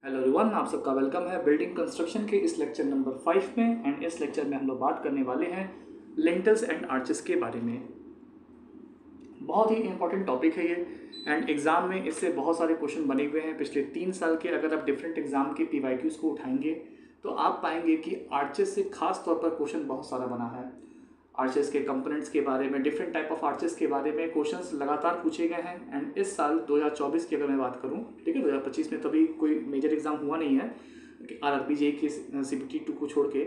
Hello everyone, आप सबका welcome है बिल्डिंग कंस्ट्रक्शन के इस लेक्चर नंबर 5 में। एंड इस लेक्चर में हम लोग बात करने वाले हैं लिंटल्स एंड आर्चेस के बारे में। बहुत ही इंपॉर्टेंट टॉपिक है ये। एंड एग्ज़ाम में इससे बहुत सारे क्वेश्चन बने हुए हैं पिछले 3 साल के। अगर आप डिफरेंट एग्जाम के PYQs को उठाएंगे तो आप पाएंगे कि आर्चेस से खास तौर पर क्वेश्चन बहुत सारा बना है। आर्चेस के कंपोनेंट्स के बारे में, डिफरेंट टाइप ऑफ आर्चेस के बारे में क्वेश्चंस लगातार पूछे गए हैं। एंड इस साल 2024 की अगर मैं बात करूं, ठीक है, 2025 में तभी कोई मेजर एग्जाम हुआ नहीं है RRB JEE की CBT 2 को छोड़ के।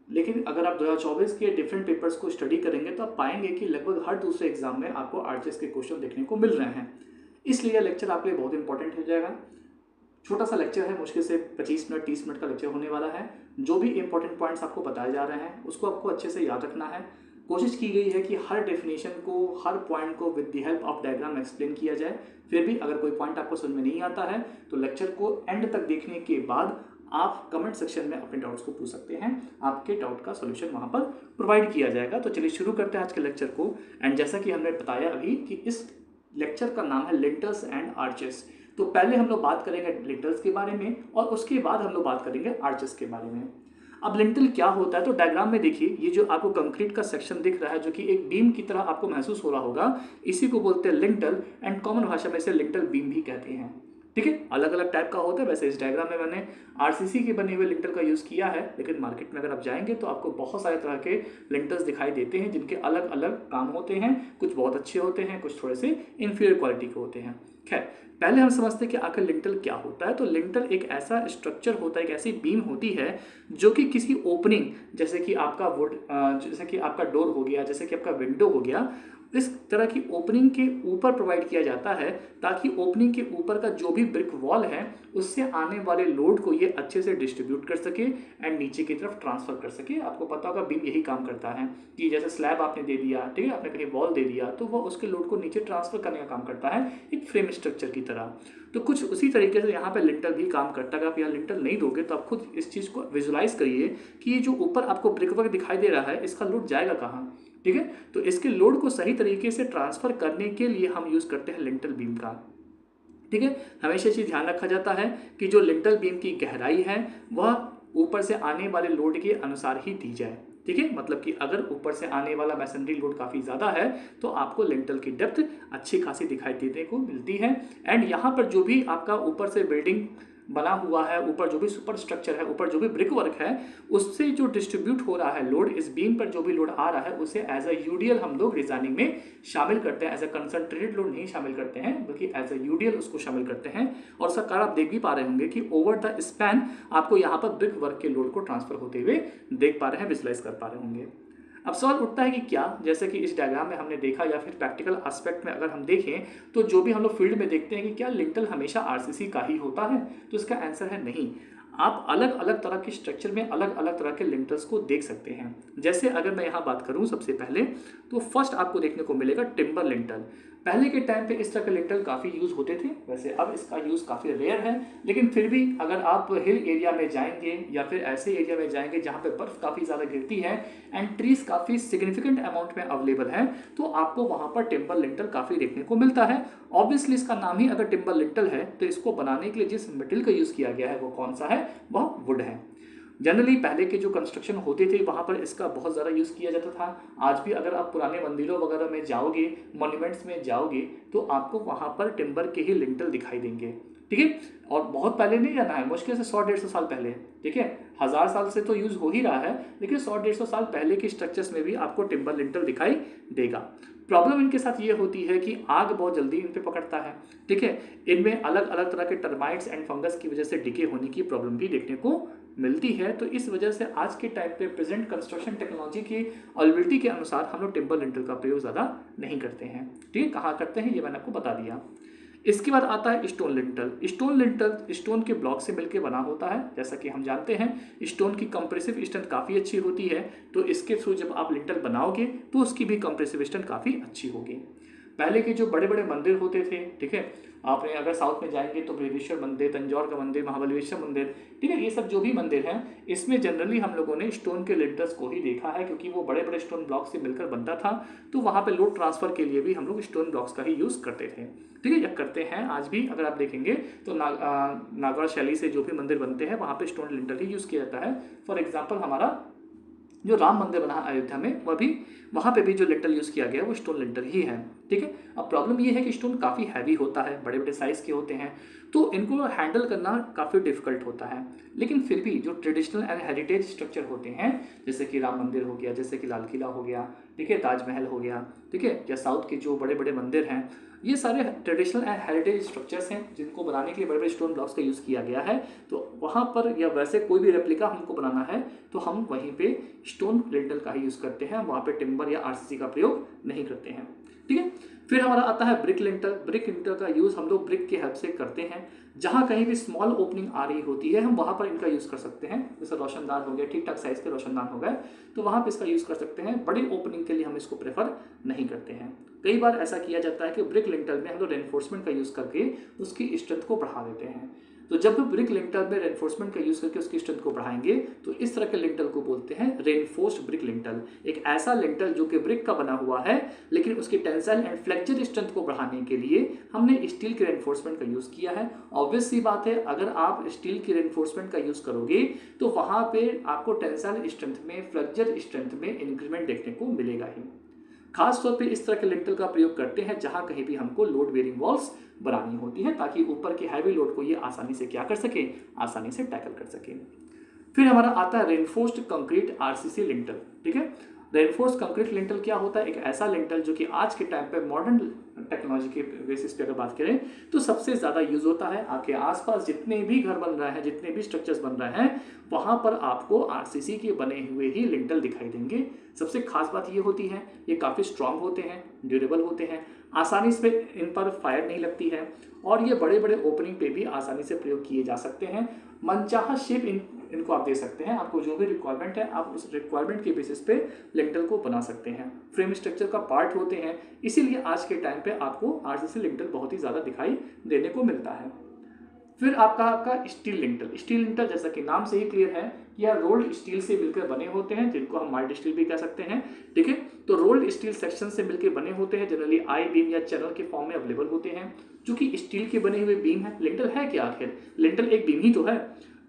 लेकिन अगर आप 2024 के डिफरेंट पेपर्स को स्टडी करेंगे तो आप पाएंगे कि लगभग हर दूसरे एग्जाम में आपको आर्चेस के क्वेश्चन देखने को मिल रहे हैं। इसलिए लेक्चर आपके लिए बहुत इंपॉर्टेंट हो जाएगा। छोटा सा लेक्चर है, मुश्किल से 25 मिनट 30 मिनट का लेक्चर होने वाला है। जो भी इंपॉर्टेंट पॉइंट्स आपको बताए जा रहे हैं उसको आपको अच्छे से याद रखना है। कोशिश की गई है कि हर डेफिनेशन को, हर पॉइंट को with the help of diagram explain किया जाए। फिर भी अगर कोई पॉइंट आपको समझ में नहीं आता है तो लेक्चर को एंड तक देखने के बाद आप कमेंट सेक्शन में अपने डाउट्स को पूछ सकते हैं। आपके डाउट का सॉल्यूशन वहां पर प्रोवाइड किया जाएगा। तो चलिए शुरू करते हैं आज के लेक्चर को। एंड जैसा कि हमने बताया अभी कि इस लेक्चर का नाम है लिंटल्स एंड आर्चेस। तो पहले हम लोग बात करेंगे लिंटल्स के बारे में और उसके बाद हम लोग बात करेंगे आर्चेस के बारे में। अब लिंटल क्या होता है तो डायग्राम में देखिए, ये जो आपको कंक्रीट का सेक्शन दिख रहा है जो कि एक बीम की तरह आपको महसूस हो रहा होगा, इसी को बोलते हैं लिंटल। एंड कॉमन भाषा में इसे लिंटल बीम भी कहते हैं। ठीक है, अलग अलग टाइप का होता है। वैसे इस डायग्राम में मैंने RCC के बने हुए लिंटल का यूज़ किया है, लेकिन मार्केट में अगर आप जाएंगे तो आपको बहुत सारे तरह के लिंटल्स दिखाई देते हैं जिनके अलग अलग काम होते हैं। कुछ बहुत अच्छे होते हैं, कुछ थोड़े से इंफीरियर क्वालिटी के होते हैं। खैर, पहले हम समझते हैं कि आखिर लिंटल क्या होता है। तो लिंटल एक ऐसा स्ट्रक्चर होता है, एक ऐसी बीम होती है जो कि किसी ओपनिंग, जैसे कि आपका वुड, जैसे कि आपका डोर हो गया, जैसे कि आपका विंडो हो गया, इस तरह की ओपनिंग के ऊपर प्रोवाइड किया जाता है ताकि ओपनिंग के ऊपर का जो भी ब्रिक वॉल है उससे आने वाले लोड को ये अच्छे से डिस्ट्रीब्यूट कर सके एंड नीचे की तरफ ट्रांसफर कर सके। आपको पता होगा बीम यही काम करता है कि जैसे स्लैब आपने दे दिया, ठीक है, आपने कहीं वॉल दे दिया तो वो उसके लोड को नीचे ट्रांसफर करने का काम करता है, एक फ्रेम स्ट्रक्चर की तरह। तो कुछ उसी तरीके से यहाँ पे लिंटल भी काम करता है। अगर आप यहाँ लिंटल नहीं दोगे तो आप खुद इस चीज़ को विजुलाइज करिए कि ये जो ऊपर आपको ब्रिक वर्क दिखाई दे रहा है इसका लोड जाएगा कहाँ। ठीक है, तो इसके लोड को सही तरीके से ट्रांसफर करने के लिए हम यूज करते हैं लिंटल बीम का। ठीक है, हमेशा ये ध्यान रखा जाता है कि जो लिंटल बीम की गहराई है वह ऊपर से आने वाले लोड के अनुसार ही दी जाए। ठीक है, मतलब कि अगर ऊपर से आने वाला मैसनरी लोड काफ़ी ज़्यादा है तो आपको लिंटल की डेप्थ अच्छी खासी दिखाई देने को मिलती है। एंड यहाँ पर जो भी आपका ऊपर से बिल्डिंग बना हुआ है, ऊपर जो भी सुपर स्ट्रक्चर है, ऊपर जो भी ब्रिक वर्क है, उससे जो डिस्ट्रीब्यूट हो रहा है लोड, इस बीम पर जो भी लोड आ रहा है उसे एज अ यूडीएल हम लोग डिजाइनिंग में शामिल करते हैं। एज अ कंसंट्रेटेड लोड नहीं शामिल करते हैं बल्कि एज अ यूडीएल उसको शामिल करते हैं। और उसका कारण आप देख भी पा रहे होंगे कि ओवर द स्पैन आपको यहाँ पर ब्रिक वर्क के लोड को ट्रांसफर होते हुए देख पा रहे हैं, विजुलाइज कर पा रहे होंगे। अब सवाल उठता है कि क्या, जैसे कि इस डायग्राम में हमने देखा या फिर प्रैक्टिकल एस्पेक्ट में अगर हम देखें तो जो भी हम लोग फील्ड में देखते हैं कि क्या लिंटल हमेशा RCC का ही होता है, तो इसका आंसर है नहीं। आप अलग अलग तरह के स्ट्रक्चर में अलग अलग तरह के लिंटल्स को देख सकते हैं। जैसे अगर मैं यहाँ बात करूँ सबसे पहले तो फर्स्ट आपको देखने को मिलेगा टिम्बर लिंटल। पहले के टाइम पे इस तरह के लिंटल काफ़ी यूज़ होते थे, वैसे अब इसका यूज़ काफ़ी रेयर है। लेकिन फिर भी अगर आप हिल एरिया में जाएंगे या फिर ऐसे एरिया में जाएंगे जहाँ पे बर्फ़ काफ़ी ज़्यादा गिरती है एंड ट्रीज काफ़ी सिग्निफिकेंट अमाउंट में अवेलेबल है तो आपको वहाँ पर टिम्बर लिंटल काफ़ी देखने को मिलता है। ऑब्वियसली इसका नाम ही अगर टिम्बर लिंटल है तो इसको बनाने के लिए जिस मटेरियल का यूज़ किया गया है वो कौन सा है, वह वुड है। जनरली पहले के जो कंस्ट्रक्शन होते थे वहाँ पर इसका बहुत ज़्यादा यूज़ किया जाता था। आज भी अगर आप पुराने मंदिरों वगैरह में जाओगे, मॉन्यूमेंट्स में जाओगे तो आपको वहाँ पर टिम्बर के ही लिंटल दिखाई देंगे। ठीक है, और बहुत पहले नहीं जाना है, मुश्किल से 100-150 साल पहले। ठीक है, 1000 साल से तो यूज़ हो ही रहा है, लेकिन 100-150 साल पहले के स्ट्रक्चर्स में भी आपको टिम्बर लिंटल दिखाई देगा। प्रॉब्लम इनके साथ ये होती है कि आग बहुत जल्दी इन पे पकड़ता है। ठीक है, इनमें अलग अलग तरह के टर्माइट्स एंड फंगस की वजह से डिके होने की प्रॉब्लम भी देखने को मिलती है। तो इस वजह से आज के टाइम पे प्रेजेंट कंस्ट्रक्शन टेक्नोलॉजी की अवेलेबिलिटी के अनुसार हम लोग टिम्बर लिंटल का प्रयोग ज़्यादा नहीं करते हैं। ठीक है, कहाँ करते हैं ये मैंने आपको बता दिया। इसके बाद आता है stone lintel. Stone lintel stone के ब्लॉक से मिलकर बना होता है। जैसा कि हम जानते हैं स्टोन की कंप्रेसिव स्ट्रेंथ काफ़ी अच्छी होती है, तो इसके थ्रू जब आप लिंटल बनाओगे तो उसकी भी कंप्रेसिव स्ट्रेंथ काफ़ी अच्छी होगी। पहले के जो बड़े बड़े मंदिर होते थे, ठीक है, आपने अगर साउथ में जाएंगे तो बृहदेश्वर मंदिर, तंजौर का मंदिर, महाबलेश्वर मंदिर, ठीक है, ये सब जो भी मंदिर हैं इसमें जनरली हम लोगों ने स्टोन के लिंटल्स को ही देखा है, क्योंकि वो बड़े बड़े स्टोन ब्लॉक से मिलकर बनता था। तो वहाँ पे लोड ट्रांसफर के लिए भी हम लोग स्टोन ब्लॉक्स का ही यूज़ करते थे, ठीक है, या करते हैं आज भी। अगर आप देखेंगे तो नागौर शैली से जो भी मंदिर बनते हैं वहाँ पे स्टोन लिंटल ही यूज़ किया जाता है। फॉर एग्जाम्पल हमारा जो राम मंदिर बना अयोध्या में, वह भी वहाँ पे भी जो लिंटल यूज़ किया गया है वो स्टोन लिंटल ही है, ठीक है। अब प्रॉब्लम ये है कि स्टोन काफ़ी हैवी होता है, बड़े बड़े साइज़ के होते हैं, तो इनको हैंडल करना काफ़ी डिफिकल्ट होता है। लेकिन फिर भी जो ट्रेडिशनल एंड हेरिटेज स्ट्रक्चर होते हैं, जैसे कि राम मंदिर हो गया, जैसे कि लाल किला हो गया, ठीक है, ताजमहल हो गया, ठीक है, या साउथ के जो बड़े बड़े मंदिर हैं, ये सारे ट्रेडिशनल एंड हेरिटेज स्ट्रक्चर्स हैं जिनको बनाने के लिए बड़े बड़े स्टोन ब्लॉक्स का यूज़ किया गया है। तो वहाँ पर या वैसे कोई भी रेप्लिका हमको बनाना है तो हम वहीं पे स्टोन लिंटल का ही यूज़ करते हैं, वहाँ पे टिम्बर या आरसीसी का प्रयोग नहीं करते हैं, ठीक है। फिर हमारा आता है ब्रिक लिंटल। ब्रिक लिंटल का यूज़ हम लोग ब्रिक की हेल्प से करते हैं। जहाँ कहीं भी स्मॉल ओपनिंग आ रही होती है हम वहाँ पर इनका यूज़ कर सकते हैं, जैसे रोशनदान हो गया, ठीक ठाक साइज़ के रोशनदान हो गए, तो वहाँ पे इसका यूज़ कर सकते हैं। बड़ी ओपनिंग के लिए हम इसको प्रेफर नहीं करते हैं। कई बार ऐसा किया जाता है कि ब्रिक लिंटल में हम लोग रेनफोर्समेंट का यूज़ करके उसकी स्ट्रेंथ को बढ़ा देते हैं। तो जब भी ब्रिक लिंटल में रेनफोर्समेंट का यूज़ करके उसकी स्ट्रेंथ को बढ़ाएंगे तो इस तरह के लिंटल को बोलते हैं रेनफोर्स्ड ब्रिक लिंटल। एक ऐसा लिंटल जो कि ब्रिक का बना हुआ है, लेकिन उसकी टेंसाइल एंड फ्लेक्चर स्ट्रेंथ को बढ़ाने के लिए हमने स्टील के रेनफोर्समेंट का यूज़ किया है। ऑब्वियस सी बात है, अगर आप स्टील की रेनफोर्समेंट का यूज़ करोगे तो वहाँ पे आपको टेंसाइल स्ट्रेंथ में, फ्लेक्चर स्ट्रेंथ में इंक्रीमेंट देखने को मिलेगा ही। खास तौर पे इस तरह के लिंटल का प्रयोग करते हैं जहां कहीं भी हमको लोड बेरिंग वॉल्स बनानी होती है, ताकि ऊपर के हैवी लोड को ये आसानी से क्या कर सके, आसानी से टैकल कर सके। फिर हमारा आता है रेनफोर्स्ड कंक्रीट आरसीसी लिंटल, ठीक है। रेनफोर्स्ड कंक्रीट लिंटल क्या होता है? एक ऐसा लिंटल जो कि आज के टाइम पे मॉडर्न टेक्नोलॉजी के बेसिस पे अगर बात करें तो सबसे ज़्यादा यूज़ होता है। आपके आसपास जितने भी घर बन रहे हैं, जितने भी स्ट्रक्चर्स बन रहे हैं, वहाँ पर आपको आरसीसी के बने हुए ही लिंटल दिखाई देंगे। सबसे खास बात ये होती है, ये काफ़ी स्ट्रांग होते हैं, ड्यूरेबल होते हैं, आसानी से इन पर फायर नहीं लगती है, और ये बड़े बड़े ओपनिंग पे भी आसानी से प्रयोग किए जा सकते हैं। मनचाहा शेप इनको आप दे सकते हैं। आपको जो भी रिक्वायरमेंट है आप उस रिक्वायरमेंट के बेसिस पे लिंटल को बना सकते हैं। फ्रेम स्ट्रक्चर का पार्ट होते हैं, इसीलिए आज के टाइम पे आपको आरसीसी लिंटल बहुत ही ज़्यादा दिखाई देने को मिलता है। फिर आपका स्टील लिंटल। स्टील लिंटल जैसा कि नाम से ही क्लियर है कि यह रोल्ड स्टील से मिलकर बने होते हैं, जिनको हम माइल्ड स्टील भी कह सकते हैं, ठीक है। तो रोल्ड स्टील सेक्शन से मिलकर बने होते हैं, जनरली आई बीम या चैनल के फॉर्म में अवेलेबल होते हैं, जो कि स्टील के बने हुए बीम है। लिंटल है क्या आखिर? लिंटल एक बीम ही तो है।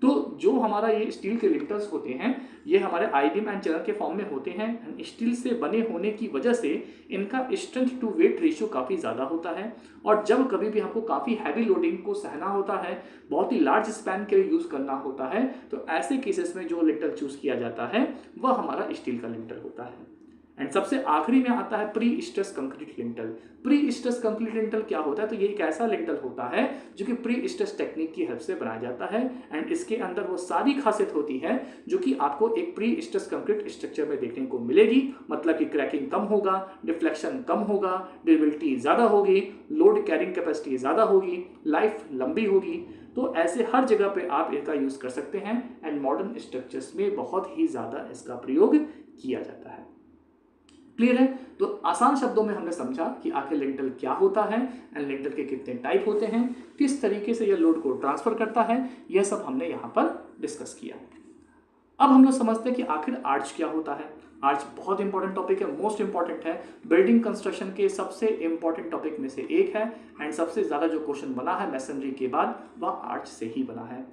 तो जो हमारा ये स्टील के लिंटल्स होते हैं, ये हमारे आई बीम एंड चैनल के फॉर्म में होते हैं। स्टील से बने होने की वजह से इनका स्ट्रेंथ टू वेट रेशियो काफ़ी ज़्यादा होता है, और जब कभी भी हमको काफ़ी हैवी लोडिंग को सहना होता है, बहुत ही लार्ज स्पैन के लिए यूज़ करना होता है, तो ऐसे केसेस में जो लिंटल चूज़ किया जाता है वह हमारा स्टील का लिंटल होता है। एंड सबसे आखिरी में आता है pre stress concrete lintel. Pre stress concrete lintel क्या होता है? तो ये एक ऐसा लिंटल होता है जो कि प्री स्ट्रेस टेक्निक की हेल्प से बनाया जाता है, एंड इसके अंदर वो सारी खासियत होती है जो कि आपको एक प्री स्ट्रेस कंक्रीट स्ट्रक्चर में देखने को मिलेगी। मतलब कि क्रैकिंग कम होगा, डिफ्लेक्शन कम होगा, ड्यूरेबिलिटी ज़्यादा होगी, लोड कैरिंग कैपेसिटी ज़्यादा होगी, लाइफ लंबी होगी। तो ऐसे हर जगह पे आप इसका यूज़ कर सकते हैं, एंड मॉडर्न स्ट्रक्चर्स में बहुत ही ज़्यादा इसका प्रयोग किया जाता है। क्लियर है? तो आसान शब्दों में हमने समझा कि आखिर लिंटल क्या होता है, एंड लिंटल के कितने टाइप होते हैं, किस तरीके से यह लोड को ट्रांसफर करता है, यह सब हमने यहाँ पर डिस्कस किया। अब हम लोग समझते हैं कि आखिर आर्च क्या होता है। आर्च बहुत इंपॉर्टेंट टॉपिक है, मोस्ट इंपॉर्टेंट है, बिल्डिंग कंस्ट्रक्शन के सबसे इंपॉर्टेंट टॉपिक में से एक है, एंड सबसे ज़्यादा जो क्वेश्चन बना है मैसनरी के बाद वह आर्च से ही बना है।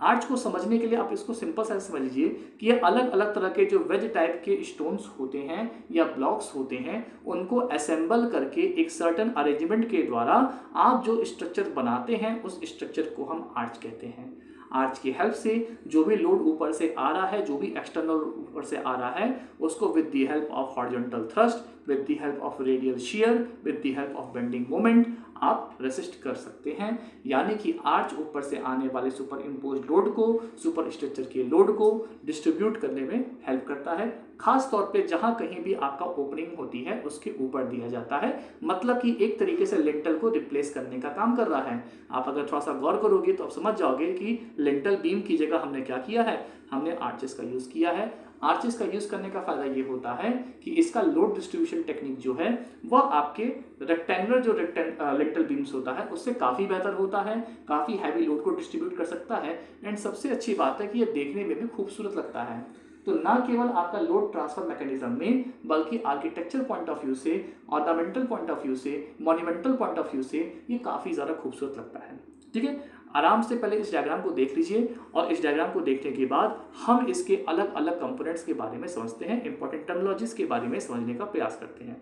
आर्च को समझने के लिए आप इसको सिंपल सा समझ लीजिए कि ये अलग अलग तरह के जो वेज टाइप के स्टोन्स होते हैं या ब्लॉक्स होते हैं, उनको असेंबल करके एक सर्टन अरेंजमेंट के द्वारा आप जो स्ट्रक्चर बनाते हैं उस स्ट्रक्चर को हम आर्च कहते हैं। आर्च की हेल्प से जो भी लोड ऊपर से आ रहा है, जो भी एक्सटर्नल ऊपर से आ रहा है, उसको with the help of horizontal thrust, with the help of radial shear, with the help of bending moment आप रेसिस्ट कर सकते हैं। यानी कि आर्च ऊपर से आने वाले सुपर इम्पोज्ड लोड को, सुपर स्ट्रक्चर के लोड को डिस्ट्रीब्यूट करने में हेल्प करता है। खास तौर पे जहां कहीं भी आपका ओपनिंग होती है उसके ऊपर दिया जाता है, मतलब कि एक तरीके से लिंटल को रिप्लेस करने का काम कर रहा है। आप अगर थोड़ा सा गौर करोगे तो आप समझ जाओगे कि लिंटल बीम की जगह हमने क्या किया है, हमने आर्चेस का यूज़ किया है। आर्चेस का यूज़ करने का फ़ायदा ये होता है कि इसका लोड डिस्ट्रीब्यूशन टेक्निक जो है वह आपके रेक्टेंगुलर जो लिंटल बीम्स होता है उससे काफ़ी बेहतर होता है, काफ़ी हैवी लोड को डिस्ट्रीब्यूट कर सकता है एंड सबसे अच्छी बात है कि ये देखने में भी खूबसूरत लगता है। तो ना केवल आपका लोड ट्रांसफर मैकेनिज्म में बल्कि आर्किटेक्चर पॉइंट ऑफ व्यू से, ऑर्नामेंटल पॉइंट ऑफ व्यू से, मॉन्यूमेंटल पॉइंट ऑफ व्यू से ये काफ़ी ज़्यादा खूबसूरत लगता है। ठीक है, आराम से पहले इस डायग्राम को देख लीजिए और इस डायग्राम को देखने के बाद हम इसके अलग अलग कंपोनेंट्स के बारे में समझते हैं, इंपॉर्टेंट टर्मिनोलॉजीज के बारे में समझने का प्रयास करते हैं।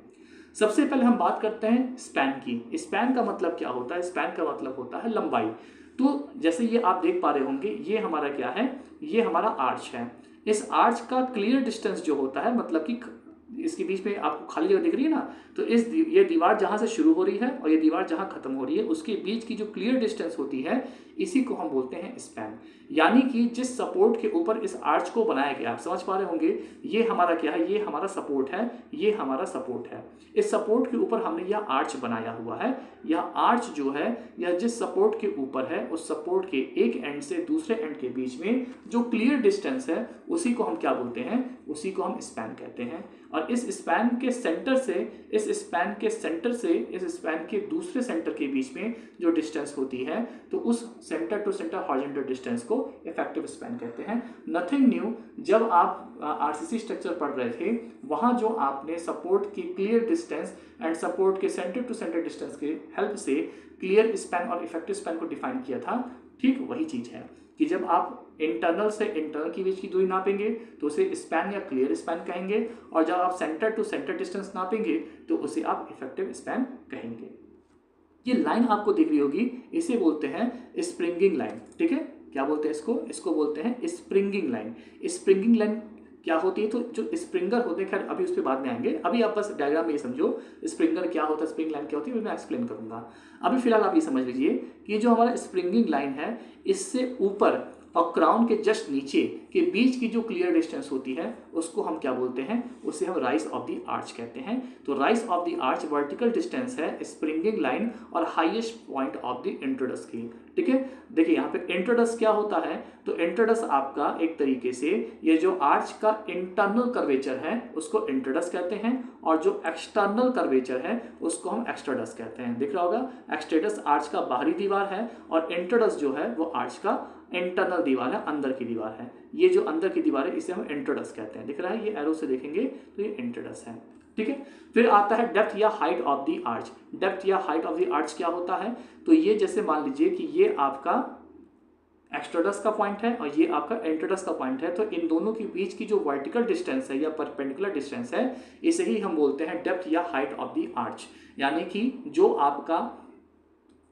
सबसे पहले हम बात करते हैं स्पैन की। स्पैन का मतलब क्या होता है? स्पैन का मतलब होता है लंबाई। तो जैसे ये आप देख पा रहे होंगे, ये हमारा क्या है? ये हमारा आर्च है। इस आर्च का क्लियर डिस्टेंस जो होता है, मतलब कि इसके बीच में आपको खाली जगह दिख रही है ना, तो ये दीवार जहाँ से शुरू हो रही है और ये दीवार जहाँ खत्म हो रही है उसके बीच की जो क्लियर डिस्टेंस होती है इसी को हम बोलते हैं स्पैन। यानी कि जिस सपोर्ट के ऊपर इस आर्च को बनाया गया, आप समझ पा रहे होंगे, ये हमारा क्या है? ये हमारा सपोर्ट है, ये हमारा सपोर्ट है। इस सपोर्ट के ऊपर हमने यह आर्च बनाया हुआ है। यह आर्च जो है, यह जिस सपोर्ट के ऊपर है उस सपोर्ट के एक एंड से दूसरे एंड के बीच में जो क्लियर डिस्टेंस है उसी को हम क्या बोलते हैं? उसी को हम स्पैन कहते हैं। और इस स्पैन के सेंटर से इस स्पैन के दूसरे सेंटर के बीच में जो डिस्टेंस होती है, तो उस center to center horizontal distance को इफेक्टिव स्पैन कहते हैं। नथिंग न्यू, जब आप आरसीसी स्ट्रक्चर पढ़ रहे थे वहाँ जो आपने सपोर्ट की क्लियर डिस्टेंस एंड सपोर्ट के सेंटर टू सेंटर डिस्टेंस के हेल्प से क्लियर स्पैन और इफेक्टिव स्पैन को डिफाइन किया था, ठीक वही चीज़ है कि जब आप इंटरनल से इंटरनल के बीच की दूरी नापेंगे तो उसे स्पैन या क्लियर स्पैन कहेंगे, और जब आप सेंटर टू सेंटर डिस्टेंस नापेंगे तो उसे आप इफेक्टिव स्पैन कहेंगे। ये लाइन आपको दिख रही होगी, इसे बोलते हैं स्प्रिंगिंग लाइन। ठीक है, क्या बोलते हैं इसको? इसको बोलते हैं स्प्रिंगिंग लाइन। स्प्रिंगिंग लाइन क्या होती है? तो जो स्प्रिंगर होते हैं, खैर अभी उस पर बाद में आएंगे, अभी आप बस डायग्राम में ये समझो स्प्रिंगर क्या होता है, स्प्रिंग लाइन क्या होती है, मैं एक्सप्लेन करूंगा। अभी फिलहाल आप ये समझ लीजिए कि जो हमारा स्प्रिंगिंग लाइन है, इससे ऊपर और क्राउन के जस्ट नीचे के बीच की जो क्लियर डिस्टेंस होती है उसको हम क्या बोलते हैं? उसे हम राइज ऑफ द आर्च कहते हैं। तो rise of the arch vertical distance है स्प्रिंगिंग लाइन और हाईएस्ट पॉइंट ऑफ द इंट्रोडस की। ठीक है, देखिए यहाँ पे इंट्रोडस क्या होता है? तो इंट्रोडस आपका एक तरीके से ये जो आर्च का इंटरनल कर्वेचर है उसको इंट्रोडस कहते हैं, और जो एक्सटर्नल कर्वेचर है उसको हम एक्सट्राडस कहते हैं। दिख रहा होगा, एक्सट्राडस आर्च का बाहरी दीवार है और इंट्रोडस जो है वो आर्च का इंटरनल दीवार है, अंदर की दीवार है। ये जो अंदर की दीवार है इसे हम इंट्रोडस कहते हैं। दिख रहा है, ये एरो से देखेंगे तो ये इंट्रोडस है। ठीक है, फिर आता है डेप्थ या height of the arch. Depth या हाइट ऑफ द आर्च क्या होता है? तो ये जैसे मान लीजिए कि ये आपका एक्सट्राडस का पॉइंट है और ये आपका इंट्रोडस का पॉइंट है, तो इन दोनों के बीच की जो वर्टिकल डिस्टेंस है या परपेंडिकुलर डिस्टेंस है इसे ही हम बोलते हैं डेप्थ या हाइट ऑफ द आर्च। यानी कि जो आपका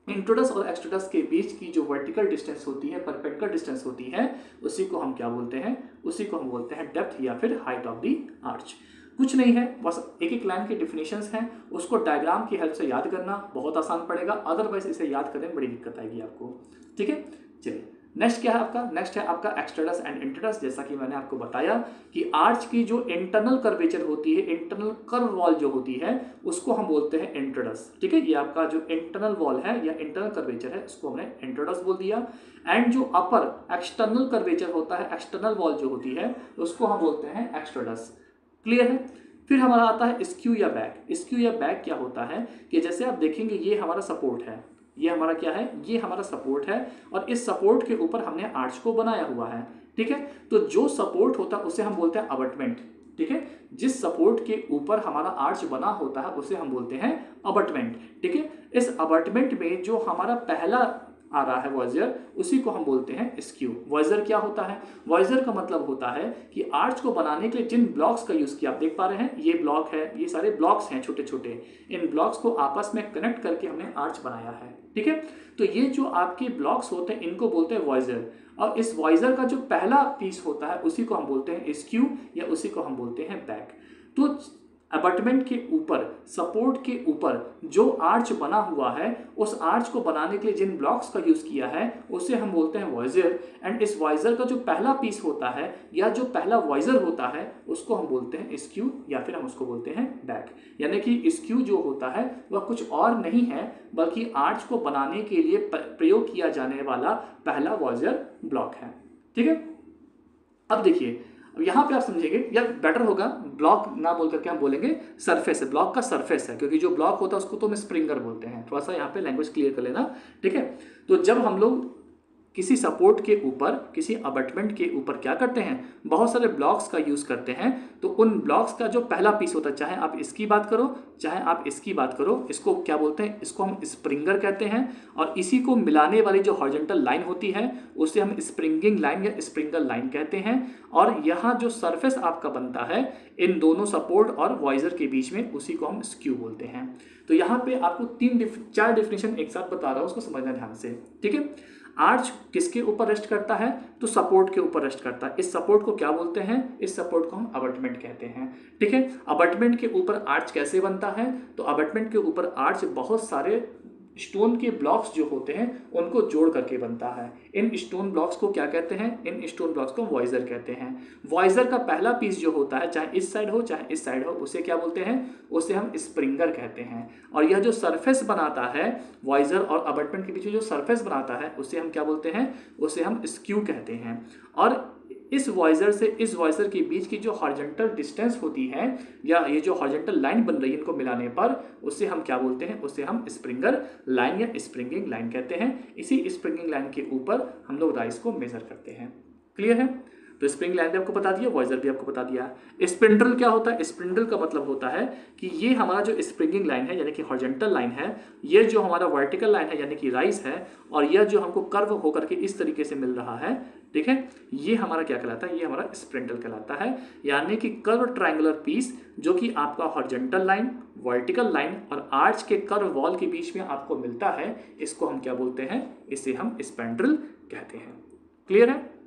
इंट्रोडस और एक्सट्रोडस के बीच की जो वर्टिकल डिस्टेंस होती है, परपेंडिकुलर डिस्टेंस होती है, उसी को हम क्या बोलते हैं? उसी को हम बोलते हैं डेप्थ या फिर हाइट ऑफ द आर्च। कुछ नहीं है, बस एक एक लाइन के डिफिनेशंस हैं, उसको डायग्राम की हेल्प से याद करना बहुत आसान पड़ेगा, अदरवाइज इसे याद करने में बड़ी दिक्कत आएगी आपको। ठीक है, चलिए नेक्स्ट क्या है आपका? नेक्स्ट है आपका एक्सट्राडस एंड इंट्रोडस। जैसा कि मैंने आपको बताया कि आर्च की जो इंटरनल कर्वेचर होती है, इंटरनल कर्व वॉल जो होती है उसको हम बोलते हैं इंट्रोडस। ठीक है, ये आपका जो इंटरनल वॉल है या इंटरनल कर्वेचर है उसको हमने इंट्रोडस बोल दिया। एंड जो अपर एक्सटर्नल कर्वेचर होता है, एक्सटर्नल वॉल जो होती है उसको हम बोलते हैं एक्सट्राडस। क्लियर है? फिर हमारा आता है स्क्यू या बैक। स्क्यू या बैक क्या होता है कि जैसे आप देखेंगे ये हमारा सपोर्ट है, ये हमारा क्या है? ये हमारा सपोर्ट है और इस सपोर्ट के ऊपर हमने आर्च को बनाया हुआ है। ठीक है, तो जो सपोर्ट होता है उसे हम बोलते हैं अबटमेंट। ठीक है, जिस सपोर्ट के ऊपर हमारा आर्च बना होता है उसे हम बोलते हैं अबटमेंट। ठीक है, इस अबटमेंट में जो हमारा पहला आ रहा है वॉइजर, उसी को हम बोलते हैं स्क्यू। वॉइजर क्या होता है? वॉइजर का मतलब होता है कि आर्च को बनाने के लिए जिन ब्लॉक्स का यूज किया, आप देख पा रहे हैं ये ब्लॉक है, ये सारे ब्लॉक्स हैं छोटे छोटे, इन ब्लॉक्स को आपस में कनेक्ट करके हमने आर्च बनाया है। ठीक है, तो ये जो आपके ब्लॉक्स होते हैं इनको बोलते हैं वॉइजर, और इस वॉइजर का जो पहला पीस होता है उसी को हम बोलते हैं स्क्यू या उसी को हम बोलते हैं बैक। तो अबटमेंट के ऊपर, सपोर्ट के ऊपर जो आर्च बना हुआ है, उस आर्च को बनाने के लिए जिन ब्लॉक्स का यूज किया है उसे हम बोलते हैं वॉइजर। एंड इस वॉइजर का जो पहला पीस होता है या जो पहला वॉइजर होता है उसको हम बोलते हैं स्क्यू या फिर हम उसको बोलते हैं बैक। यानी कि स्क्यू जो होता है वह कुछ और नहीं है बल्कि आर्च को बनाने के लिए प्रयोग किया जाने वाला पहला वॉइजर ब्लॉक है। ठीक है, अब देखिए अब यहाँ पे आप समझेंगे, या बेटर होगा ब्लॉक ना बोल करके हम बोलेंगे सरफेस है, ब्लॉक का सरफेस है, क्योंकि जो ब्लॉक होता है उसको तो हम स्प्रिंगर बोलते हैं। थोड़ा सा यहाँ पे लैंग्वेज क्लियर कर लेना, ठीक है। तो जब हम लोग किसी सपोर्ट के ऊपर, किसी अबटमेंट के ऊपर क्या करते हैं, बहुत सारे ब्लॉक्स का यूज़ करते हैं, तो उन ब्लॉक्स का जो पहला पीस होता है, चाहे आप इसकी बात करो चाहे आप इसकी बात करो, इसको क्या बोलते हैं, इसको हम स्प्रिंगर कहते हैं। और इसी को मिलाने वाली जो हॉरिजॉन्टल लाइन होती है उसे हम स्प्रिंगिंग लाइन या स्प्रिंगल लाइन कहते हैं। और यहाँ जो सरफेस आपका बनता है इन दोनों सपोर्ट और वाइजर के बीच में, उसी को हम स्क्यू बोलते हैं। तो यहाँ पे आपको चार डेफिनेशन एक साथ बता रहा हूँ, उसको समझना ध्यान से, ठीक है। आर्च किसके ऊपर रेस्ट करता है, तो सपोर्ट के ऊपर रेस्ट करता है। इस सपोर्ट को क्या बोलते हैं, इस सपोर्ट को हम अबटमेंट कहते हैं, ठीक है। अबटमेंट के ऊपर आर्च कैसे बनता है, तो अबटमेंट के ऊपर आर्च बहुत सारे स्टोन के ब्लॉक्स जो होते हैं उनको जोड़ करके बनता है। इन स्टोन ब्लॉक्स को क्या कहते हैं, इन स्टोन ब्लॉक्स को वॉइजर कहते हैं। वॉइजर का पहला पीस जो होता है, चाहे इस साइड हो चाहे इस साइड हो, उसे क्या बोलते हैं, उसे हम स्प्रिंगर कहते हैं। और यह जो सरफेस बनाता है वॉइजर और अबटमेंट के बीच में जो सरफेस बनाता है उसे हम क्या बोलते हैं, उसे हम स्क्यू कहते हैं। और इस वॉइजर से इस वॉइजर के बीच की जो हॉरिजॉन्टल डिस्टेंस होती है, या ये जो हॉरिजॉन्टल लाइन बन रही है इनको मिलाने पर, उसे हम क्या बोलते हैं, उसे हम स्प्रिंगर लाइन या स्प्रिंगिंग लाइन कहते हैं। इसी स्प्रिंगिंग लाइन के ऊपर हम लोग राइस को मेजर करते हैं। क्लियर है। तो स्प्रिंग लाइन भी आपको बता दिया, वॉइजर भी आपको बता दिया। स्पिंड्रल क्या होता है, स्पिंड्रल का मतलब होता है कि ये हमारा जो स्प्रिंगिंग लाइन है यानी कि हॉरिजॉन्टल लाइन है, ये जो हमारा वर्टिकल लाइन है यानी कि राइस है, और यह जो हमको कर्व होकर के इस तरीके से मिल रहा है, ठीक है, ये हमारा क्या कहलाता है, ये हमारा स्पिंडल कहलाता है। यानी कि कर्व ट्रायंगुलर पीस जो कि आपका हॉरिजॉन्टल लाइन, वर्टिकल लाइन और आर्च के कर्व वॉल के बीच में आपको मिलता है, इसको हम क्या बोलते हैं, इसे हम स्पैंड्रल कहते हैं। क्लियर है।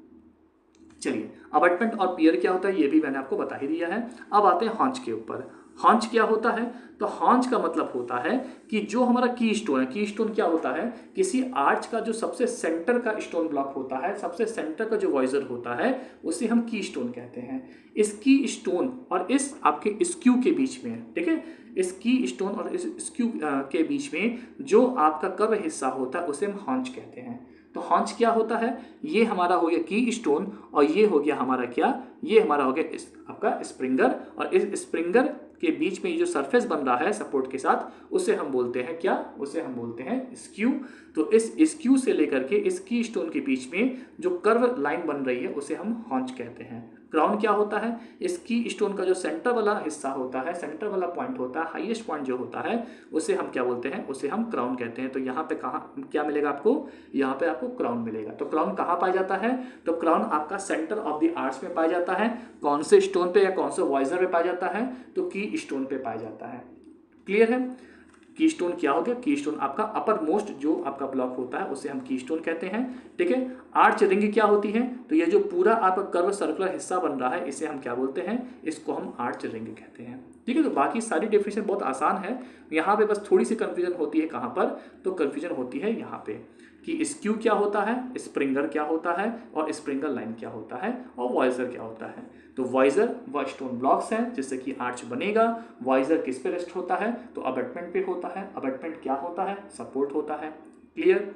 चलिए, अबटमेंट और पियर क्या होता है ये भी मैंने आपको बता ही दिया है। अब आते हैं हॉन्च के ऊपर। हॉन्च क्या होता है, तो हॉन्च का मतलब होता है कि जो हमारा की स्टोन है, की स्टोन क्या होता है, किसी आर्च का जो सबसे सेंटर का स्टोन ब्लॉक होता है, सबसे सेंटर का जो वॉइजर होता है, उसे हम की स्टोन कहते हैं। इस की स्टोन और इस आपके स्क्यू के बीच में, ठीक है, इस की स्टोन और इस स्क्यू के बीच में जो आपका कर्व हिस्सा होता है उसे हम हॉन्च कहते हैं। तो हॉन्च क्या होता है, ये हमारा हो गया की स्टोन और ये हो गया हमारा क्या, ये हमारा हो गया आपका स्प्रिंगर। और इस स्प्रिंगर के बीच में ये जो सरफेस बन रहा है सपोर्ट के साथ, उसे हम बोलते हैं क्या, उसे हम बोलते हैं स्क्यू। तो इस स्क्यू से लेकर के इस की स्टोन के बीच में जो कर्व लाइन बन रही है उसे हम हॉन्च कहते हैं। क्राउन क्या होता है, इस की स्टोन का जो सेंटर वाला हिस्सा होता है, सेंटर वाला पॉइंट होता है, हाईएस्ट पॉइंट जो होता है, उसे हम क्या बोलते हैं, उसे हम क्राउन कहते हैं। तो यहाँ पे कहाँ क्या मिलेगा आपको, यहाँ पे आपको क्राउन मिलेगा। तो क्राउन कहाँ पाया जाता है, तो क्राउन आपका सेंटर ऑफ द आर्च में पाया जाता है। कौन से स्टोन पे या कौन से वॉइजर पे पाया जाता है, तो की स्टोन पे पाया जाता है। क्लियर है। की स्टोन क्या हो गया, की स्टोन आपका अपर मोस्ट जो आपका ब्लॉक होता है उसे हम की स्टोन कहते हैं, ठीक है। आर्च रिंग क्या होती है, तो ये जो पूरा आपका कर्व सर्कुलर हिस्सा बन रहा है इसे हम क्या बोलते हैं, इसको हम आर्च रिंग कहते हैं, ठीक है। तो बाकी सारी डेफिनेशन बहुत आसान है। यहाँ पे बस थोड़ी सी कंफ्यूजन होती है, कहाँ पर, तो कंफ्यूजन होती है यहाँ पे कि स्क्यू क्या होता है, स्प्रिंगर क्या होता है, और स्प्रिंगर लाइन क्या होता है, और वॉइजर क्या होता है। तो वॉइजर वह स्टोन ब्लॉक्स हैं जिससे कि आर्च बनेगा। वॉइजर किस पे रेस्ट होता है, तो अबटमेंट पे होता है। अबटमेंट क्या होता है, सपोर्ट होता है। क्लियर।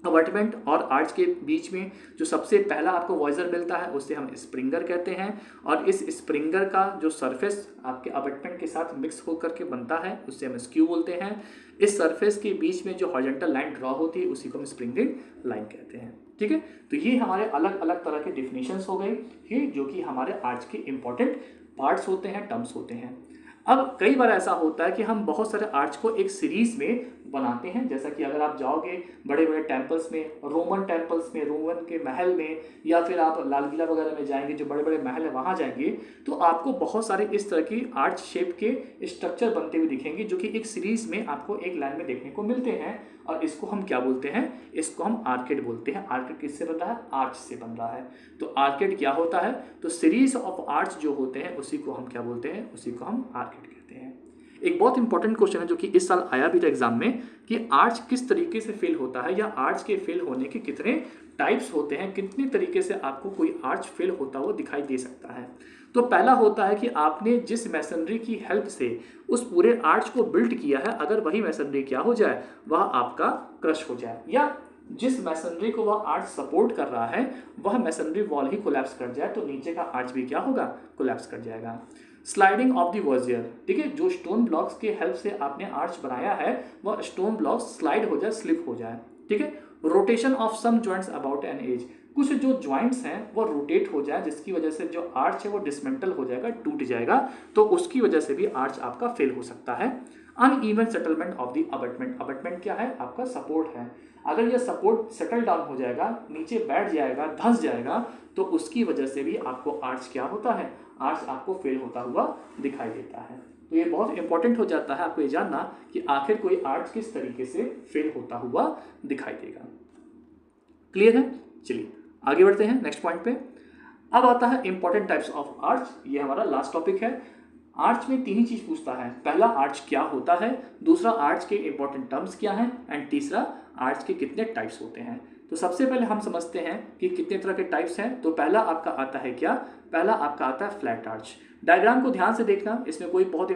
अबटमेंट और आर्च के बीच में जो सबसे पहला आपको वॉइजर मिलता है उसे हम स्प्रिंगर कहते हैं। और इस स्प्रिंगर का जो सरफेस आपके अबटमेंट के साथ मिक्स होकर के बनता है उसे हम स्क्यू बोलते हैं। इस सरफेस के बीच में जो हॉरिजॉन्टल लाइन ड्रॉ होती है उसी को हम स्प्रिंगिंग लाइन कहते हैं, ठीक है। तो ये हमारे अलग अलग तरह के डिफिनेशंस हो गए ये, जो कि हमारे आर्च के इंपॉर्टेंट पार्ट्स होते हैं, टर्म्स होते हैं। अब कई बार ऐसा होता है कि हम बहुत सारे आर्च को एक सीरीज में बनाते हैं। जैसा कि अगर आप जाओगे बड़े बड़े टेम्पल्स में, रोमन टेम्पल्स में, रोमन के महल में, या फिर आप लाल किला वगैरह में जाएंगे, जो बड़े बड़े महल है वहाँ जाएंगे, तो आपको बहुत सारे इस तरह की आर्च शेप के स्ट्रक्चर बनते हुए दिखेंगे, जो कि एक सीरीज में आपको एक लाइन में देखने को मिलते हैं। और इसको हम क्या बोलते हैं, इसको हम आर्केड बोलते हैं। आर्केड किससे बन रहा है, आर्च से बन रहा है। तो आर्केड क्या होता है, तो सीरीज ऑफ आर्च जो होते हैं उसी को हम क्या बोलते हैं, उसी को हम आर्केड कहते हैं। एक बहुत इंपॉर्टेंट क्वेश्चन है जो कि इस साल आया भी था एग्जाम में, कि आर्च किस तरीके से फेल होता है, या आर्च के फेल होने के कितने टाइप्स होते हैं, कितने तरीके से आपको कोई आर्च फेल होता हुआ दिखाई दे सकता है। तो पहला होता है कि आपने जिस मैसनरी की हेल्प से उस पूरे आर्च को बिल्ड किया है, अगर वही मैसनरी क्या हो जाए, वह आपका क्रश हो जाए, या जिस मैसनरी को वह आर्च सपोर्ट कर रहा है वह मैसनरी वॉल ही कोलैप्स कर जाए तो नीचे का आर्च भी क्या होगा, कोलैप्स कर जाएगा। स्लाइडिंग ऑफ द वर्जियर, ठीक है, जो स्टोन ब्लॉक्स के हेल्प से आपने आर्च बनाया है वह स्टोन ब्लॉक्स स्लाइड हो जाए, स्लिप हो जाए, ठीक है। Rotation of some joints about an edge, कुछ जो जॉइंट्स हैं वो रोटेट हो जाए जिसकी वजह से जो आर्च है वो डिसमेंटल हो जाएगा, टूट जाएगा, तो उसकी वजह से भी आर्च आपका फेल हो सकता है। Uneven settlement of the abutment, abutment क्या है, आपका सपोर्ट है, अगर यह सपोर्ट सेटल डाउन हो जाएगा, नीचे बैठ जाएगा, धंस जाएगा, तो उसकी वजह से भी आपको आर्च क्या होता है, आर्च आपको फेल होता हुआ दिखाई देता है। तो ये बहुत इंपॉर्टेंट हो जाता है आपको ये जानना कि आखिर कोई आर्च किस तरीके से फेल होता हुआ दिखाई देगा। क्लियर है? चलिए आगे बढ़ते हैं नेक्स्ट पॉइंट पे। अब आता है इंपॉर्टेंट टाइप्स ऑफ आर्च, ये हमारा लास्ट टॉपिक है। आर्च में तीन ही चीज पूछता है, पहला आर्च क्या होता है, दूसरा आर्च के इंपॉर्टेंट टर्म्स क्या हैं, एंड तीसरा आर्च के कितने टाइप्स होते हैं। तो सबसे पहले हम समझते हैं कि कितने तरह के टाइप्स हैं। तो पहला आपका आता है क्या, पहला आपका आता है फ्लैट आर्च। डायग्राम को ध्यान से देखना, इसमें कोई बहुत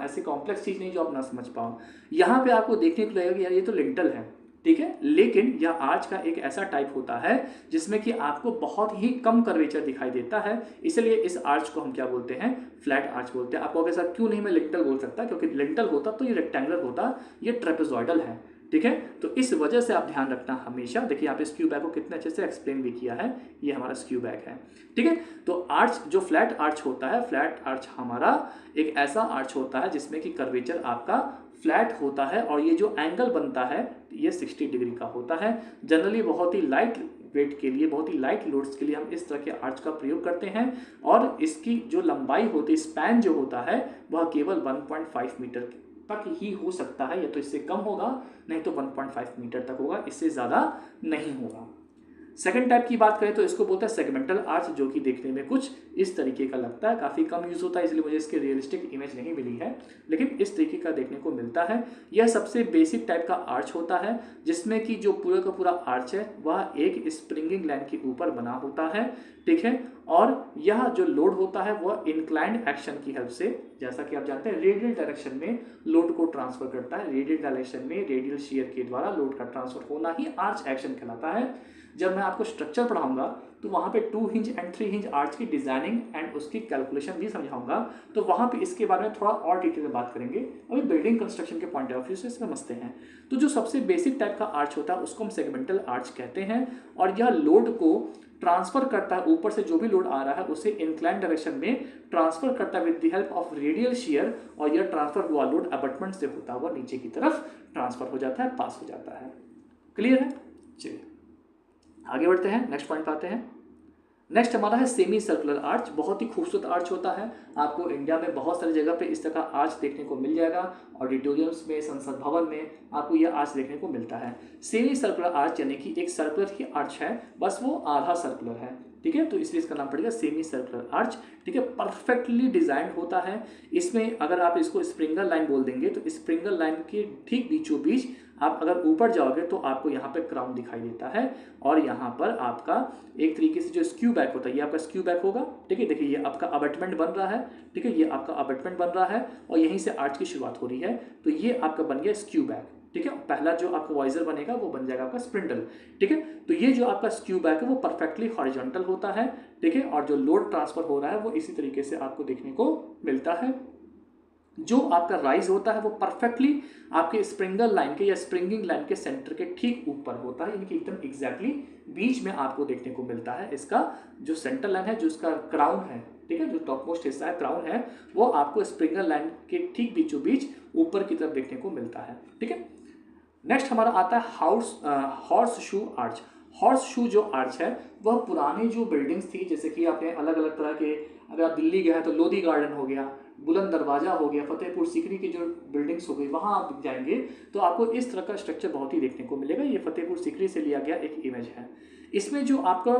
ऐसी कॉम्प्लेक्स चीज नहीं जो आप ना समझ पाओ। यहाँ पे आपको देखने को लगेगा कि यार ये तो लिंटल है, ठीक है, लेकिन यह आर्च का एक ऐसा टाइप होता है जिसमें कि आपको बहुत ही कम कर्वेचर दिखाई देता है, इसलिए इस आर्च को हम क्या बोलते हैं, फ्लैट आर्च बोलते हैं। आपको अगर सर क्यों नहीं मैं लिंटल बोल सकता, क्योंकि लिंटल होता तो ये रेक्टेंगुलर होता, ये ट्रेपेजॉइडल है, ठीक है। तो इस वजह से आप ध्यान रखना हमेशा। देखिए यहाँ पे स्क्यू बैक को कितने अच्छे से एक्सप्लेन भी किया है, ये हमारा स्क्यू बैक है, ठीक है। तो आर्च जो फ्लैट आर्च होता है, फ्लैट आर्च हमारा एक ऐसा आर्च होता है जिसमें कि कर्वेचर आपका फ्लैट होता है और ये जो एंगल बनता है ये 60 डिग्री का होता है। जनरली बहुत ही लाइट वेट के लिए, बहुत ही लाइट लोड्स के लिए हम इस तरह के आर्च का प्रयोग करते हैं और इसकी जो लंबाई होती है, स्पैन जो होता है वह केवल 1.5 मीटर तक ही हो सकता है, या तो इससे कम होगा, नहीं तो 1.5 मीटर तक होगा, इससे ज़्यादा नहीं होगा। सेकंड टाइप की बात करें तो इसको बोलता है सेगमेंटल आर्च, जो कि देखने में कुछ इस तरीके का लगता है, काफ़ी कम यूज़ होता है इसलिए मुझे इसकी रियलिस्टिक इमेज नहीं मिली है, लेकिन इस तरीके का देखने को मिलता है। यह सबसे बेसिक टाइप का आर्च होता है जिसमें कि जो पूरा का पूरा आर्च है वह एक स्प्रिंगिंग लाइन के ऊपर बना होता है, ठीक है, और यह जो लोड होता है वह इंक्लाइंड एक्शन की हेल्प से, जैसा कि आप जानते हैं रेडियल डायरेक्शन में लोड को ट्रांसफर करता है, रेडियल डायरेक्शन में रेडियल शियर के द्वारा लोड का ट्रांसफर होना ही आर्च एक्शन कहलाता है। जब मैं आपको स्ट्रक्चर पढ़ाऊंगा तो वहाँ पे 2 हिंज एंड 3 हिंज आर्च की डिजाइनिंग एंड उसकी कैलकुलेशन भी समझाऊंगा, तो वहाँ पे इसके बारे में थोड़ा और डिटेल में बात करेंगे। अभी बिल्डिंग कंस्ट्रक्शन के पॉइंट ऑफ व्यू से समझते हैं। तो जो सबसे बेसिक टाइप का आर्च होता है उसको हम सेगमेंटल आर्च कहते हैं, और यह लोड को ट्रांसफर करता है, ऊपर से जो भी लोड आ रहा है उसे इंक्लाइन डायरेक्शन में ट्रांसफर करता है with the help of radial shear, और यह ट्रांसफर हुआ लोड अबटमेंट से होता हुआ नीचे की तरफ ट्रांसफर हो जाता है, पास हो जाता है। क्लियर है? चलिए आगे बढ़ते हैं, नेक्स्ट पॉइंट पे आते हैं। नेक्स्ट हमारा है सेमी सर्कुलर आर्च। बहुत ही खूबसूरत आर्च होता है, आपको इंडिया में बहुत सारी जगह पे इस तरह का आर्च देखने को मिल जाएगा, ऑडिटोरियम्स में, संसद भवन में आपको यह आर्च देखने को मिलता है। सेमी सर्कुलर आर्च यानी कि एक सर्कुलर ही आर्च है, बस वो आधा सर्कुलर है, ठीक है, तो इसलिए इसका नाम पड़ेगा सेमी सर्कुलर आर्च, ठीक है। परफेक्टली डिजाइन होता है। इसमें अगर आप इसको स्प्रिंगल लाइन बोल देंगे तो स्प्रिंगल लाइन के ठीक बीचों बीच आप अगर ऊपर जाओगे तो आपको यहाँ पे क्राउन दिखाई देता है, और यहाँ पर आपका एक तरीके से जो स्क्यू बैक होता है, ये आपका स्क्यू बैक होगा, ठीक है। देखिए ये आपका अबटमेंट बन रहा है, ठीक है, ये आपका अबटमेंट बन रहा है और यहीं से आर्च की शुरुआत हो रही है, तो ये आपका बन गया स्क्यू बैक, ठीक है। पहला जो आपका वाइजर बनेगा वो बन जाएगा आपका स्प्रिंडल, ठीक है। तो ये जो आपका स्क्यू बैक है वो परफेक्टली हॉरिजॉन्टल होता है, ठीक है, और जो लोड ट्रांसफर हो रहा है वो इसी तरीके से आपको देखने को मिलता है। जो आपका राइज होता है वो परफेक्टली आपके स्प्रिंगल लाइन के या स्प्रिंगिंग लाइन के सेंटर के ठीक ऊपर होता है, यानी कि एकदम एग्जैक्टली बीच में आपको देखने को मिलता है। इसका जो सेंटर लाइन है, जो इसका क्राउन है, ठीक है, जो टॉप मोस्ट हिस्सा है, क्राउन है, वो आपको स्प्रिंगल लाइन के ठीक बीचों बीच ऊपर की तरफ देखने को मिलता है, ठीक है। नेक्स्ट हमारा आता है horse shoe arch. Horse shoe जो आर्च है वह पुरानी जो बिल्डिंग्स थी, जैसे कि आपने अलग अलग तरह के, अगर आप दिल्ली गए हैं तो लोधी गार्डन हो गया, बुलंद दरवाजा हो गया, फतेहपुर सीकरी की जो बिल्डिंग्स हो गई, वहाँ आप जाएंगे तो आपको इस तरह का स्ट्रक्चर बहुत ही देखने को मिलेगा। ये फतेहपुर सीकरी से लिया गया एक इमेज है। इसमें जो आपका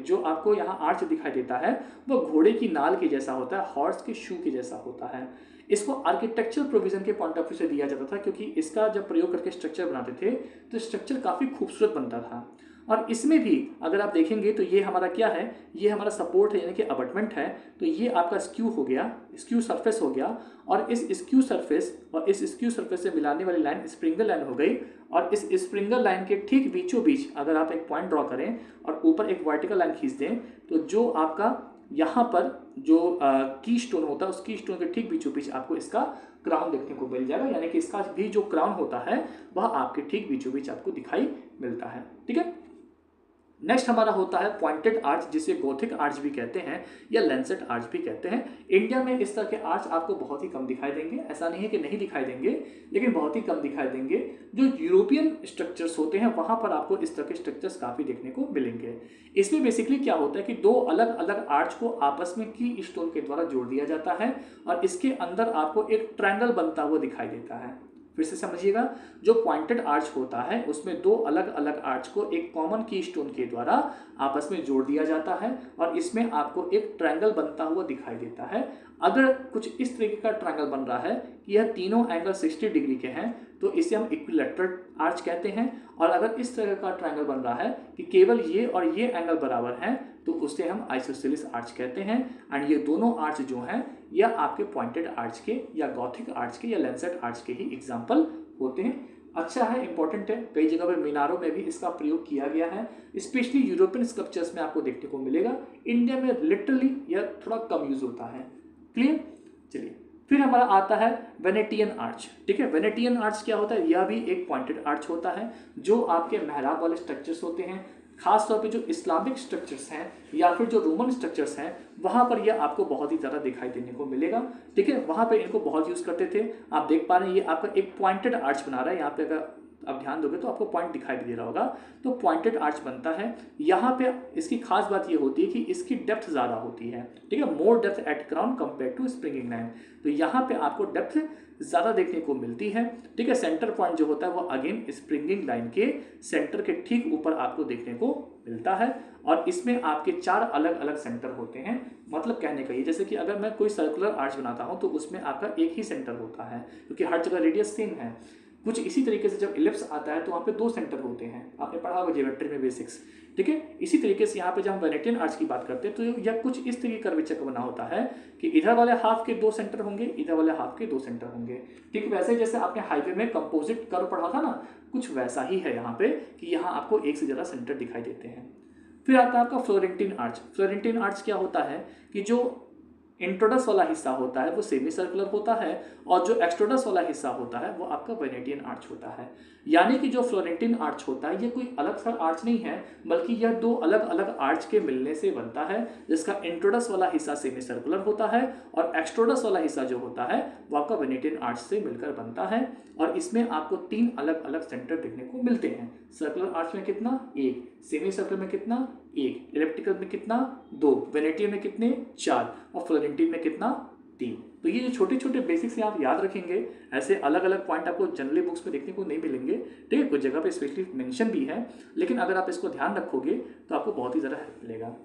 जो आपको यहाँ आर्च दिखाई देता है वो घोड़े की नाल के जैसा होता है, हॉर्स के शू के जैसा होता है। इसको आर्किटेक्चरल प्रोविजन के पॉइंट ऑफ व्यू से दिया जाता था, क्योंकि इसका जब प्रयोग करके स्ट्रक्चर बनाते थे तो स्ट्रक्चर काफ़ी खूबसूरत बनता था। और इसमें भी अगर आप देखेंगे तो ये हमारा क्या है, ये हमारा सपोर्ट है, यानी कि अबटमेंट है, तो ये आपका स्क्यू हो गया, स्क्यू सरफेस हो गया, और इस स्क्यू सरफेस और इस स्क्यू सरफेस से मिलाने वाली लाइन स्प्रिंगल लाइन हो गई, और इस स्प्रिंगल लाइन के ठीक बीचों बीच अगर आप एक पॉइंट ड्रॉ करें और ऊपर एक वर्टिकल लाइन खींच दें, तो जो आपका यहाँ पर जो की स्टोन होता है उस की स्टोन के ठीक बीचों बीच आपको इसका क्राउन देखने को मिल जाएगा, यानी कि इसका भी जो क्राउन होता है वह आपके ठीक बीचों बीच आपको दिखाई मिलता है। ठीक है, नेक्स्ट हमारा होता है पॉइंटेड आर्च, जिसे गोथिक आर्च भी कहते हैं या लेंसेट आर्च भी कहते हैं। इंडिया में इस तरह के आर्च आपको बहुत ही कम दिखाई देंगे, ऐसा नहीं है कि नहीं दिखाई देंगे, लेकिन बहुत ही कम दिखाई देंगे। जो यूरोपियन स्ट्रक्चर्स होते हैं वहाँ पर आपको इस तरह के स्ट्रक्चर्स काफ़ी देखने को मिलेंगे। इसमें बेसिकली क्या होता है कि दो अलग अलग आर्च को आपस में की स्टोन के द्वारा जोड़ दिया जाता है और इसके अंदर आपको एक ट्रायंगल बनता हुआ दिखाई देता है। फिर से समझिएगा, जो पॉइंटेड आर्च होता है उसमें दो अलग अलग आर्च को एक कॉमन की स्टोन के द्वारा आपस में जोड़ दिया जाता है और इसमें आपको एक ट्रायंगल बनता हुआ दिखाई देता है। अगर कुछ इस तरीके का ट्रायंगल बन रहा है कि यह तीनों एंगल 60 डिग्री के हैं तो इसे हम इक्विलैटरल आर्च कहते हैं, और अगर इस तरह का ट्रायंगल बन रहा है कि केवल ये और ये एंगल बराबर हैं तो उसे हम आइसोसेलेस आर्च कहते हैं। एंड ये दोनों आर्च जो हैं यह आपके पॉइंटेड आर्च के या गॉथिक आर्च के या लेंसेट आर्च के ही एग्जाम्पल होते हैं। अच्छा है, इंपॉर्टेंट है, कई जगह पर मीनारों में भी इसका प्रयोग किया गया है, स्पेशली यूरोपियन स्कल्पचर्स में आपको देखने को मिलेगा। इंडिया में लिटरली यह थोड़ा कम यूज होता है। क्लियर, चलिए फिर हमारा आता है वेनेटियन आर्च। ठीक है, वेनेटियन आर्च क्या होता है? यह भी एक पॉइंटेड आर्च होता है जो आपके मेहराब वाले स्ट्रक्चर्स होते हैं, खास तौर पे जो इस्लामिक स्ट्रक्चर्स हैं या फिर जो रोमन स्ट्रक्चर्स हैं वहाँ पर यह आपको बहुत ही ज़्यादा दिखाई देने को मिलेगा। ठीक है, वहाँ पे इनको बहुत यूज़ करते थे। आप देख पा रहे हैं ये आपका एक पॉइंटेड आर्च बना रहा है, यहाँ पे अगर आप ध्यान दोगे तो आपको पॉइंट दिखाई दे रहा होगा, तो पॉइंटेड आर्च बनता है। यहाँ पे इसकी खास बात ये होती है कि इसकी डेप्थ ज़्यादा होती है। ठीक है, more depth at crown compare to springing line, तो यहाँ पे आपको डेप्थ ज़्यादा देखने को मिलती है। ठीक है, सेंटर पॉइंट जो होता है वो अगेन स्प्रिंगिंग लाइन के सेंटर के ठीक ऊपर आपको देखने को मिलता है और इसमें आपके 4 अलग अलग सेंटर होते हैं। मतलब कहने का ये, जैसे कि अगर मैं कोई सर्कुलर आर्च बनाता हूँ तो उसमें आपका एक ही सेंटर होता है क्योंकि हर जगह रेडियस सेम है। कुछ इसी तरीके से जब इलिप्स आता है तो वहाँ पे 2 सेंटर होते हैं, आपने पढ़ा होगा ज्योमेट्री में बेसिक्स। ठीक है, इसी तरीके से यहाँ पे जब हम वेनेटियन आर्च की बात करते हैं तो यह कुछ इस तरीके कर्वेचर का बना होता है कि इधर वाले हाफ के 2 सेंटर होंगे, इधर वाले हाफ के 2 सेंटर होंगे। ठीक, वैसे जैसे आपने हाईवे में कंपोजिट कर्व पढ़ा था ना, कुछ वैसा ही है यहाँ पे कि यहाँ आपको एक से ज़्यादा सेंटर दिखाई देते हैं। फिर आता है आपका फ्लोरेंटीन आर्च। फ्लोरेंटीन आर्च क्या होता है कि जो इंट्रोडस वाला हिस्सा होता है वो सेमी सर्कुलर होता है और जो एक्सट्रोडस वाला हिस्सा होता है वो आपका वेनेटियन आर्च होता है। यानी कि जो फ्लोरेंटीन आर्च होता है ये कोई अलग सा आर्च नहीं है, बल्कि यह 2 अलग अलग आर्च के मिलने से बनता है, जिसका इंट्रोडस वाला हिस्सा सेमी सर्कुलर होता है और एक्सट्रोडस वाला हिस्सा जो होता है वो आपका वेनेटियन आर्च से मिलकर बनता है। और इसमें आपको 3 अलग अलग सेंटर देखने को मिलते हैं। सर्कुलर आर्च में कितना? 1, सेमी सर्कुलर में कितना? 1, इलिप्टिकल में कितना? 2, वेनेटियन में कितने? 4 और फ्लोरेंटीन में कितना? 3। तो ये जो छोटे छोटे बेसिक्स हैं आप याद रखेंगे। ऐसे अलग अलग पॉइंट आपको जनरली बुक्स में देखने को नहीं मिलेंगे। ठीक है, कुछ जगह पे स्पेशली मेंशन भी है, लेकिन अगर आप इसको ध्यान रखोगे तो आपको बहुत ही ज़्यादा हेल्प मिलेगा।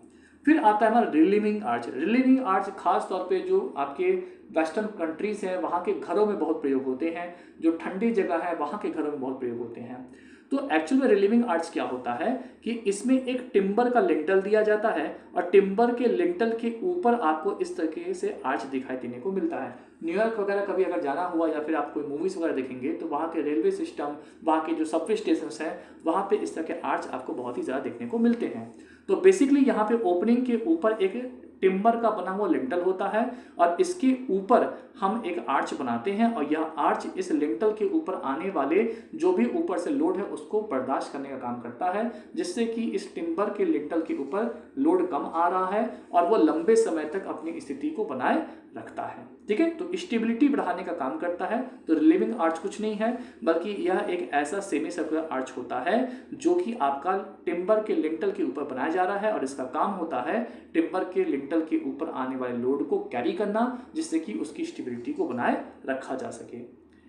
फिर आता है हमारा रिलीविंग आर्च। रिलीविंग आर्च खास तौर पे जो आपके वेस्टर्न कंट्रीज़ हैं वहाँ के घरों में बहुत प्रयोग होते हैं, जो ठंडी जगह है वहाँ के घरों में बहुत प्रयोग होते हैं। तो एक्चुअल में रिलीविंग आर्च क्या होता है कि इसमें एक टिम्बर का लिंटल दिया जाता है और टिम्बर के लिंटल के ऊपर आपको इस तरीके से आर्च दिखाई देने को मिलता है। न्यूयॉर्क वगैरह कभी अगर जाना हुआ या फिर आप कोई मूवीज़ वगैरह देखेंगे तो वहाँ के रेलवे सिस्टम, वहाँ के जो सबवे स्टेशन हैं वहाँ पे इस तरह के आर्च आपको बहुत ही ज़्यादा देखने को मिलते हैं। तो बेसिकली यहाँ पे ओपनिंग के ऊपर एक टिम्बर का बना हुआ लिंटल होता है और इसके ऊपर हम एक आर्च बनाते हैं और यह आर्च इस लिंटल के ऊपर आने वाले जो भी ऊपर से लोड है उसको बर्दाश्त करने का काम करता है, जिससे कि इस टिम्बर के लिंटल के ऊपर लोड कम आ रहा है और वो लंबे समय तक अपनी स्थिति को बनाए रखता है। ठीक है, तो स्टेबिलिटी बढ़ाने का काम करता है। तो रिलीविंग आर्च कुछ नहीं है बल्कि यह एक ऐसा सेमी सर्कुलर आर्च होता है जो कि आपका टिम्बर के लिंटल के ऊपर बनाया जा रहा है और इसका काम होता है टिम्बर के लिंटल के ऊपर आने वाले लोड को कैरी करना, जिससे कि उसकी स्टेबिलिटी को बनाए रखा जा सके।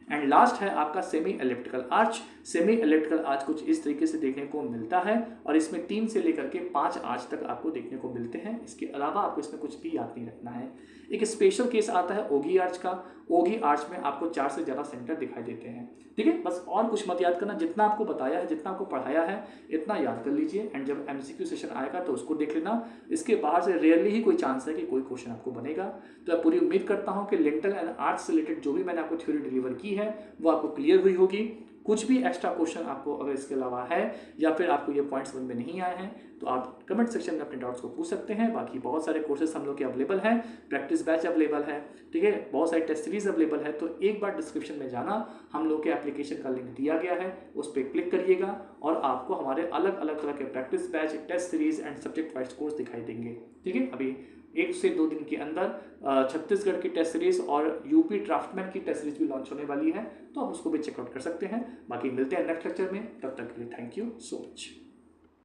एंड लास्ट है आपका semi elliptical arch. Semi elliptical arch कुछ इस तरीके से देखने को मिलता है और इसमें 3 से लेकर के 5 आर्च तक आपको देखने को मिलते हैं। इसके अलावा आपको इसमें कुछ भी याद नहीं रखना है। एक स्पेशल केस आता है ओगी आर्च का। ओगी आर्च में आपको 4 से ज़्यादा सेंटर दिखाई देते हैं। ठीक है, बस और कुछ मत याद करना, जितना आपको बताया है, जितना आपको पढ़ाया है इतना याद कर लीजिए एंड जब MCQ सेशन आएगा तो उसको देख लेना। इसके बाहर से रेयरली ही कोई चांस है कि कोई क्वेश्चन आपको बनेगा। तो मैं पूरी उम्मीद करता हूँ कि लिंटल एंड आर्च से रिलेटेड जो भी मैंने आपको थ्योरी डिलीवर की है वो आपको क्लियर हुई होगी। कुछ भी एक्स्ट्रा क्वेश्चन आपको अगर इसके अलावा है या फिर आपको ये पॉइंट समझ में नहीं आए हैं तो आप कमेंट सेक्शन में अपने डाउट्स को पूछ सकते हैं। बाकी बहुत सारे कोर्सेज हम लोग के अवेलेबल हैं, प्रैक्टिस बैच अवेलेबल है, ठीक है, बहुत सारी टेस्ट सीरीज अवेलेबल है। तो एक बार डिस्क्रिप्शन में जाना, हम लोग के एप्लीकेशन का लिंक दिया गया है, उस पर क्लिक करिएगा और आपको हमारे अलग अलग तरह के practice batch, test series and subject wise course दिखाई देंगे, ठीक है। अभी 1 से 2 दिन के अंदर छत्तीसगढ़ की टेस्ट सीरीज और यूपी ड्राफ्टमैन की टेस्ट सीरीज भी लॉन्च होने वाली है, तो आप उसको भी चेकआउट कर सकते हैं। बाकी मिलते हैं नेक्स्ट लेक्चर में, तब तक के लिए थैंक यू सो मच।